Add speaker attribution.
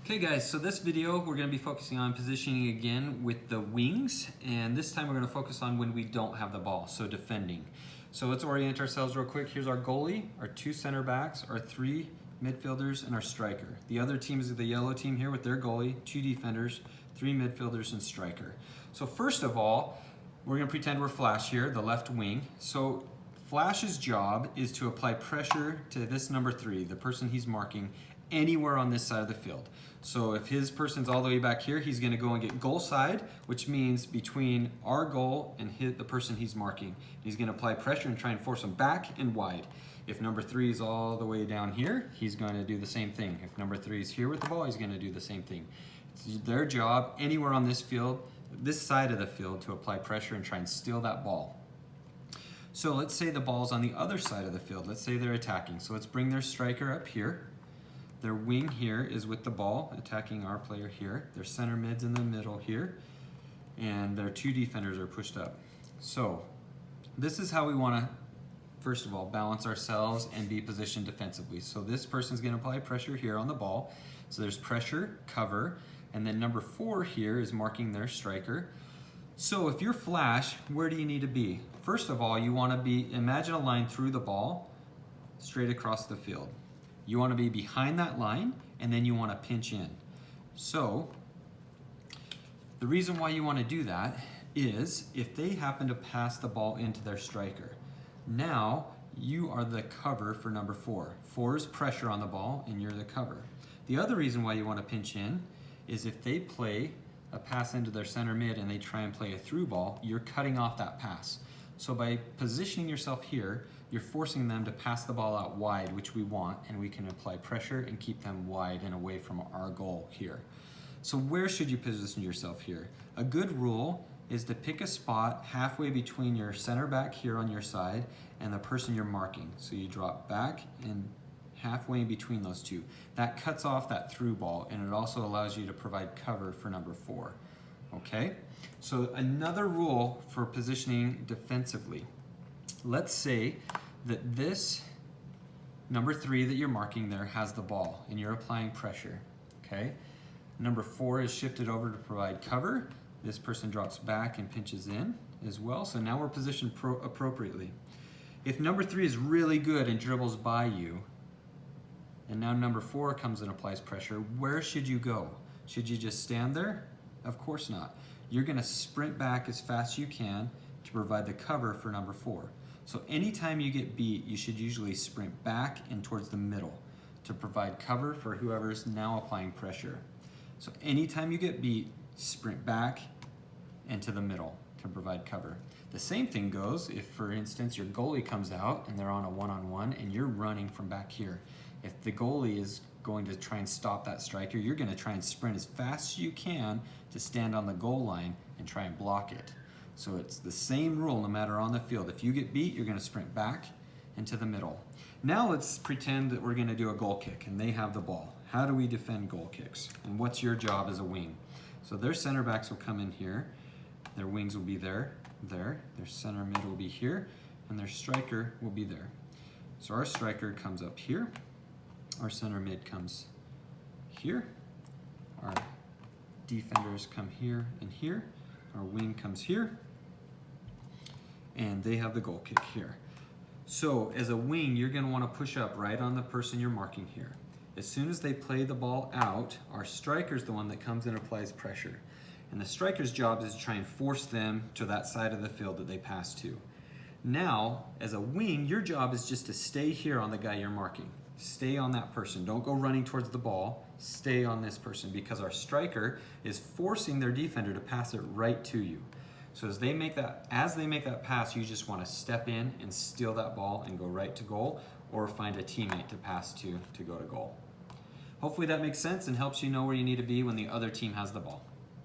Speaker 1: Okay guys, so this video we're going to be focusing on positioning again with the wings, and this time we're going to focus on when we don't have the ball, so defending. So let's orient ourselves real quick. Here's our goalie, our two center backs, our three midfielders, and our striker. The other team is the yellow team here with their goalie, two defenders, three midfielders, and striker. So first of all, we're going to pretend we're Flash here, the left wing. So Flash's job is to apply pressure to this number 3, the person he's marking, anywhere on this side of the field. So if his person's all the way back here, he's going to go and get goal side, which means between our goal and the person he's marking. He's going to apply pressure and try and force him back and wide. If number 3 is all the way down here, he's going to do the same thing. If number 3 is here with the ball, he's going to do the same thing. It's their job anywhere on this field, this side of the field, to apply pressure and try and steal that ball. So let's say the ball's on the other side of the field. Let's say they're attacking. So let's bring their striker up here. Their wing here is with the ball, attacking our player here. Their center mid's in the middle here. And their two defenders are pushed up. So this is how we want to, first of all, balance ourselves and be positioned defensively. So this person's going to apply pressure here on the ball. So there's pressure, cover, and then number 4 here is marking their striker. So if you're Flash, where do you need to be? First of all, you want to be, imagine a line through the ball, straight across the field. You want to be behind that line, and then you want to pinch in. So the reason why you want to do that is if they happen to pass the ball into their striker. Now you are the cover for number 4. 4 is pressure on the ball, and you're the cover. The other reason why you want to pinch in is if they play a pass into their center mid and they try and play a through ball, you're cutting off that pass. So by positioning yourself here, you're forcing them to pass the ball out wide, which we want, and we can apply pressure and keep them wide and away from our goal here. So where should you position yourself here? A good rule is to pick a spot halfway between your center back here on your side and the person you're marking. So you drop back and halfway in between those two. That cuts off that through ball, and it also allows you to provide cover for number 4. Okay? So another rule for positioning defensively. Let's say that this number 3 that you're marking there has the ball and you're applying pressure. Okay? Number 4 is shifted over to provide cover. This person drops back and pinches in as well. So now we're positioned appropriately. If number 3 is really good and dribbles by you, and now number 4 comes and applies pressure, where should you go? Should you just stand there? Of course not. You're going to sprint back as fast as you can to provide the cover for number 4. So anytime you get beat, you should usually sprint back and towards the middle to provide cover for whoever's now applying pressure. So anytime you get beat, sprint back and to the middle to provide cover. The same thing goes if, for instance, your goalie comes out and they're on a one-on-one and you're running from back here. If the goalie is going to try and stop that striker, you're going to try and sprint as fast as you can to stand on the goal line and try and block it. So it's the same rule no matter on the field. If you get beat, you're going to sprint back into the middle. Now let's pretend that we're going to do a goal kick and they have the ball. How do we defend goal kicks? And what's your job as a wing? So their center backs will come in here. Their wings will be there. Their center mid will be here. And their striker will be there. So our striker comes up here. Our center mid comes here. Our defenders come here and here. Our wing comes here. And they have the goal kick here. So as a wing, you're going to want to push up right on the person you're marking here. As soon as they play the ball out, our striker's the one that comes and applies pressure. And the striker's job is to try and force them to that side of the field that they pass to. Now, as a wing, your job is just to stay here on the guy you're marking. Stay on that person. Don't go running towards the ball. Stay on this person because our striker is forcing their defender to pass it right to you. So as they make that pass, you just want to step in and steal that ball and go right to goal, or find a teammate to pass to go to goal. Hopefully that makes sense and helps you know where you need to be when the other team has the ball.